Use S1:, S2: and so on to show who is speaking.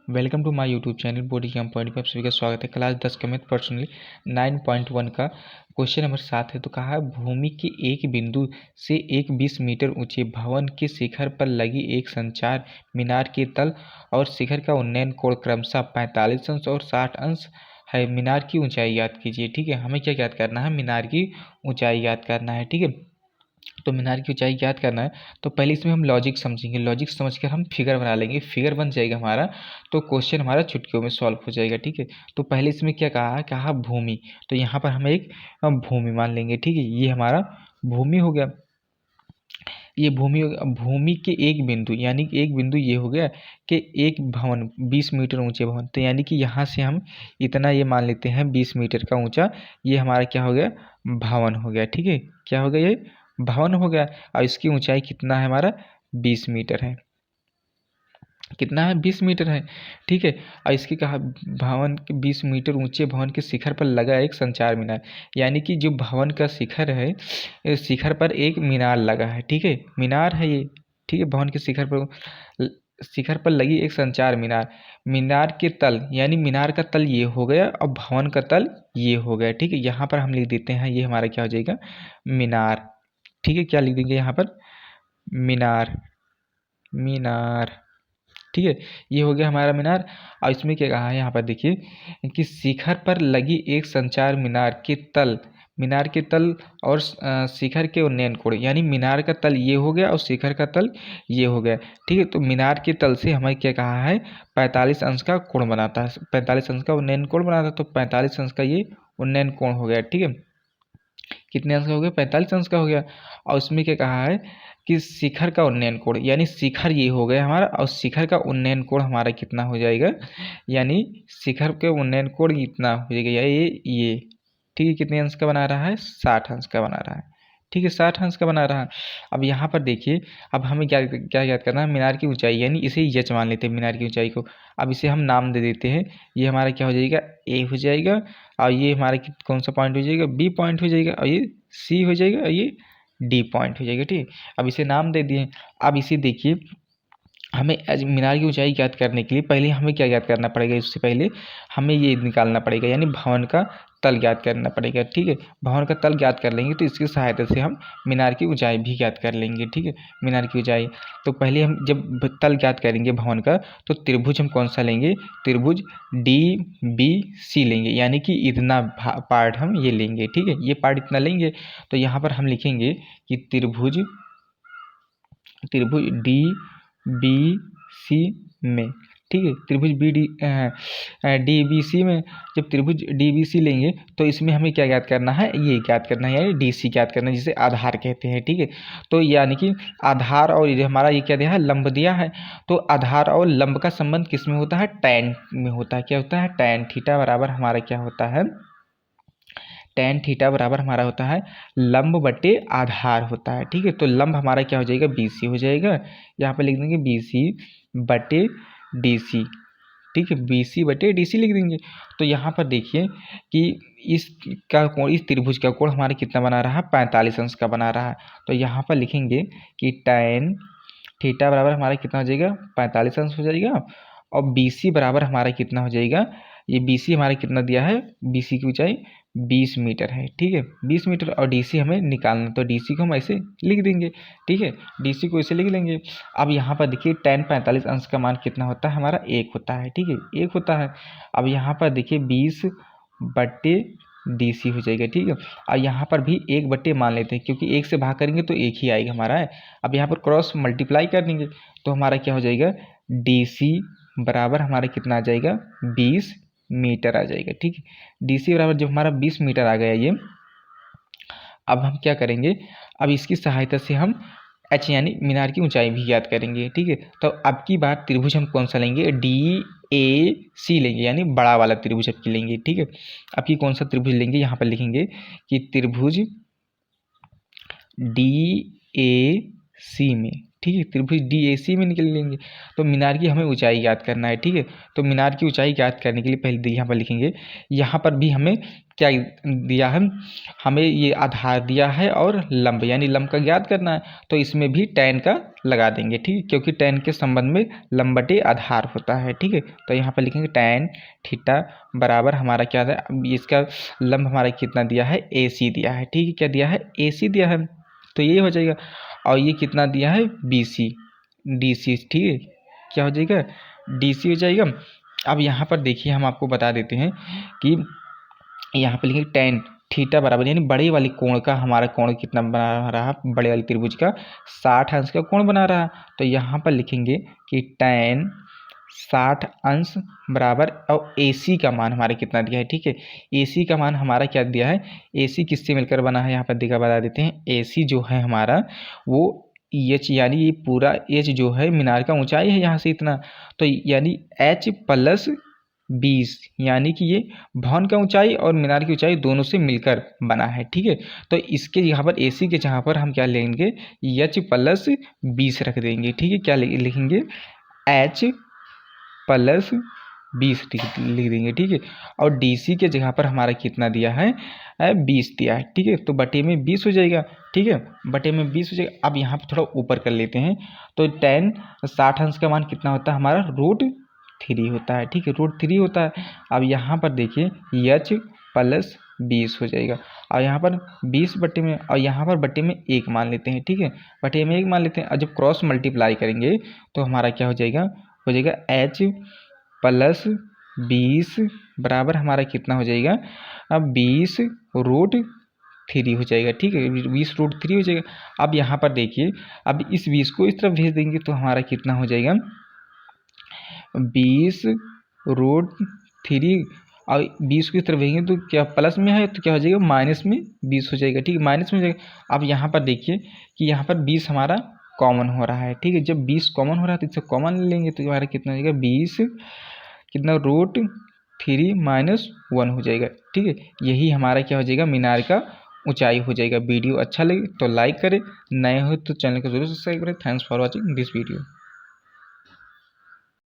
S1: Welcome to my YouTube channel body cam point पर सभी का स्वागत है। क्लास 10 का मैथ पर्सनली 9.1 का क्वेश्चन नंबर 7 है। तो कहा है भूमि के एक बिंदु से एक 20 मीटर ऊंचे भवन के शिखर पर लगी एक संचार मीनार के तल और शिखर का उन्नयन कोण क्रमशः 45 अंश और 60 अंश है। मीनार की ऊंचाई याद कीजिए। ठीक है, हमें क्या याद करना है? मीनार की ऊंचाई याद करना है। ठीक है, तो मीनार की ऊंचाई याद करना है तो पहले इसमें हम लॉजिक समझेंगे। लॉजिक समझकर हम फिगर बना लेंगे, फिगर बन जाएगा हमारा, तो क्वेश्चन हमारा चुटकियों में सॉल्व हो जाएगा। ठीक है, तो पहले इसमें क्या कहा है? कहा भूमि, तो यहाँ पर हम एक भूमि मान लेंगे। ठीक है, ये हमारा भूमि हो गया। ये भूमि हो गया। भूमि के एक बिंदु, यानी कि एक बिंदु ये हो गया कि एक भवन 20 मीटर ऊंचे भवन, तो यानी कि यहाँ से हम इतना ये मान लेते हैं 20 मीटर का ऊंचा, ये हमारा क्या हो गया? भवन हो गया। ठीक है, क्या हो गया? ये भवन हो गया। और इसकी ऊंचाई कितना है? हमारा 20 मीटर है। कितना है? 20 मीटर है। ठीक है, और इसकी कहा भवन के 20 मीटर ऊंचे भवन के शिखर पर लगा एक संचार मीनार, यानी कि जो भवन का शिखर है, इस शिखर पर एक मीनार लगा है। ठीक है, मीनार है ये। ठीक है, भवन के शिखर पर लगी एक संचार मीनार। मीनार के तल, यानी मीनार का तल ये हो गया और भवन का तल ये हो गया। ठीक है, यहाँ पर हम लिख देते हैं, ये हमारा क्या हो जाएगा? मीनार। ठीक है, क्या लिख देंगे यहाँ पर? मीनार। मीनार। ठीक है, ये हो गया हमारा मीनार। और इसमें क्या कहा है? यहाँ पर देखिए कि शिखर पर लगी एक संचार मीनार के तल, मीनार के तल और शिखर के उन्नयन कोण, यानी मीनार का तल ये हो गया और शिखर का तल ये हो गया। ठीक है, तो मीनार के तल से हमें क्या कहा है? 45 अंश का कोण बनाता है, 45 अंश का उन्नयन कोण बनाता है। तो 45 अंश का ये उन्नयन कोण हो गया। ठीक है, कितने अंश का हो गया? 45 अंश का हो गया। और उसमें क्या कहा है कि शिखर का उन्नयन कोण, यानी शिखर ये हो गया हमारा और शिखर का उन्नयन कोण हमारा कितना हो जाएगा? यानी शिखर के उन्नयन कोण इतना हो जाएगा, या ये। ठीक है, कितने अंश का बना रहा है? 60 अंश का बना रहा है। ठीक है, 60 अंश का बना रहा है। अब यहाँ पर देखिए, अब हमें क्या क्या याद करना है? मीनार की ऊंचाई, यानी इसे यच मान लेते हैं मीनार की ऊंचाई को। अब इसे हम नाम दे देते हैं। ये हमारा क्या हो जाएगा? ए हो जाएगा। और ये हमारा कौन सा पॉइंट हो जाएगा? बी पॉइंट हो जाएगा। और ये सी हो जाएगा और ये डी पॉइंट हो जाएगा। ठीक, अब इसे नाम दे दिए। अब इसे देखिए, हमें मीनार की ऊंचाई याद करने के लिए पहले हमें क्या याद करना पड़ेगा? इससे पहले हमें ये निकालना पड़ेगा, यानी भवन का तल याद करना पड़ेगा। ठीक है, भवन का तल याद कर लेंगे तो इसकी सहायता से हम मीनार की ऊंचाई भी याद कर लेंगे। ठीक है, मीनार की ऊंचाई, तो पहले हम जब तल याद करेंगे भवन का, तो त्रिभुज हम कौन सा लेंगे? त्रिभुज डी बी सी लेंगे, यानी कि इतना पार्ट हम ये लेंगे। ठीक है, ये पार्ट इतना लेंगे। तो यहाँ पर हम लिखेंगे कि त्रिभुज डी बी सी में, ठीक है, त्रिभुज डी बी सी में जब त्रिभुज डी बी सी लेंगे तो इसमें हमें क्या याद करना है? ये याद करना है, यानी डी सी याद करना है, जिसे आधार कहते हैं। ठीक है, तो यानी कि आधार और ये हमारा ये क्या दिया है? लंब दिया है। तो आधार और लंब का संबंध किस में होता है? टैन में होता है। क्या होता है? टैन थीटा बराबर हमारा क्या होता है? टैन थीटा बराबर हमारा होता है लंब बटे आधार होता है। ठीक है, तो लंब हमारा क्या हो जाएगा? बी सी हो जाएगा। यहाँ पर लिख देंगे बी सी बटे डी सी। ठीक है, बी सी बटे डी सी लिख देंगे। तो यहाँ पर देखिए कि इसका कोण, इस त्रिभुज का कोण हमारा कितना बना रहा है? 45 अंश का बना रहा है। तो यहाँ पर लिखेंगे कि टैन थीटा बराबर हमारा कितना हो जाएगा? 45 अंश हो जाएगा। और बी सी बराबर हमारा कितना हो जाएगा? ये बी सी हमारा कितना दिया है? बी सी की ऊंचाई 20 मीटर है। ठीक है, 20 मीटर। और डी सी हमें निकालना, तो डी सी को हम ऐसे लिख देंगे। ठीक है, डी सी को ऐसे लिख लेंगे। अब यहाँ पर देखिए टैन 45 अंश का मान कितना होता है? हमारा 1 होता है। ठीक है, 1 होता है। अब यहाँ पर देखिए 20 बट्टे डी सी हो जाएगा। ठीक है, और यहाँ पर भी 1 बट्टे मान लेते हैं, क्योंकि 1 से भाग करेंगे तो 1 ही आएगा हमारा है। अब यहाँ पर क्रॉस मल्टीप्लाई कर देंगे तो हमारा क्या हो जाएगा? डी सी बराबर हमारा कितना आ जाएगा? 20 मीटर आ जाएगा। ठीक है, डी सी बराबर जब हमारा 20 मीटर आ गया ये, अब हम क्या करेंगे? अब इसकी सहायता से हम एच यानी मीनार की ऊंचाई भी याद करेंगे। ठीक है, तो अब की बार त्रिभुज हम कौन सा लेंगे? डी ए सी लेंगे, यानी बड़ा वाला त्रिभुज अब की लेंगे। ठीक है, अब की कौन सा त्रिभुज लेंगे? यहाँ पर लिखेंगे कि त्रिभुज डी ए सी में, ठीक है, त्रिभुज DAC में निकल लेंगे। तो मीनार की हमें ऊंचाई याद करना है, ठीक है। तो मीनार की ऊंचाई याद करने के लिए पहले यहाँ पर लिखेंगे, यहाँ पर भी हमें क्या दिया है, हमें ये आधार दिया है और लंब, यानी लंब का याद करना है। तो इसमें भी tan का लगा देंगे, ठीक है, क्योंकि tan के संबंध में लंब बटे आधार होता है, ठीक है। तो यहाँ पर लिखेंगे tan थीटा बराबर हमारा क्या है, इसका लंब हमारा कितना दिया है, AC दिया है, ठीक है। क्या दिया है, AC दिया है, तो ये हो जाएगा। और ये कितना दिया है, BC DC, ठीक है, क्या हो जाएगा, DC हो जाएगा। अब यहाँ पर देखिए हम आपको बता देते हैं कि यहाँ पे लिखेंगे tan थीटा बराबर, यानी बड़े वाले कोण का हमारा कोण कितना बना रहा, बड़े वाले त्रिभुज का 60 अंश का कोण बना रहा। तो यहाँ पर लिखेंगे कि tan 60 अंश बराबर, और AC का मान हमारा कितना दिया है, ठीक है। AC का मान हमारा क्या दिया है, AC किससे मिलकर बना है, यहाँ पर देखा बता देते हैं। AC जो है हमारा वो H, यानी ये पूरा H जो है मीनार का ऊंचाई है यहाँ से इतना, तो यानी H प्लस 20, यानी कि ये भवन का ऊंचाई और मीनार की ऊंचाई दोनों से मिलकर बना है, ठीक है। तो इसके यहाँ पर AC के जहाँ पर हम क्या लेंगे, H प्लस 20 रख देंगे, ठीक है। क्या लिखेंगे, H प्लस 20 लिख देंगे, ठीक है। और DC के जगह पर हमारा कितना दिया है, 20 दिया है, ठीक है। तो बटे में 20 हो जाएगा, ठीक है, बटे में 20 हो जाएगा। अब यहाँ पर थोड़ा ऊपर कर लेते हैं, तो tan 60 अंश का मान कितना होता है हमारा, √3 होता है, ठीक है, √3 होता है। अब यहाँ पर देखिए H प्लस 20 हो जाएगा, और यहाँ पर 20 बटे में, और यहाँ पर बटे में 1 मान लेते हैं, ठीक है, बटे में 1 मान लेते हैं। और जब क्रॉस मल्टीप्लाई करेंगे तो हमारा क्या हो जाएगा, H प्लस 20 बराबर हमारा कितना हो जाएगा, अब 20 √3 हो जाएगा, ठीक है, 20 √3 हो जाएगा। अब यहाँ पर देखिए, अब इस 20 को इस तरफ भेज देंगे तो हमारा कितना हो जाएगा, 20 √3, और 20 को इस तरफ भेजेंगे तो क्या प्लस में है, तो क्या हो जाएगा, माइनस में 20 हो जाएगा, ठीक है, माइनस में हो जाएगा। अब यहाँ पर देखिए कि यहाँ पर 20 हमारा कॉमन हो रहा है, ठीक है। जब 20 कॉमन हो रहा है तो इससे कॉमन ले लेंगे, तो हमारा कितना हो जाएगा, 20 कितना √3 माइनस 1 हो जाएगा, ठीक है। यही हमारा क्या हो जाएगा, मीनार का ऊंचाई हो जाएगा। वीडियो अच्छा लगे तो लाइक करें, नए हो तो चैनल को जरूर सब्सक्राइब करें। Thanks for watching this video.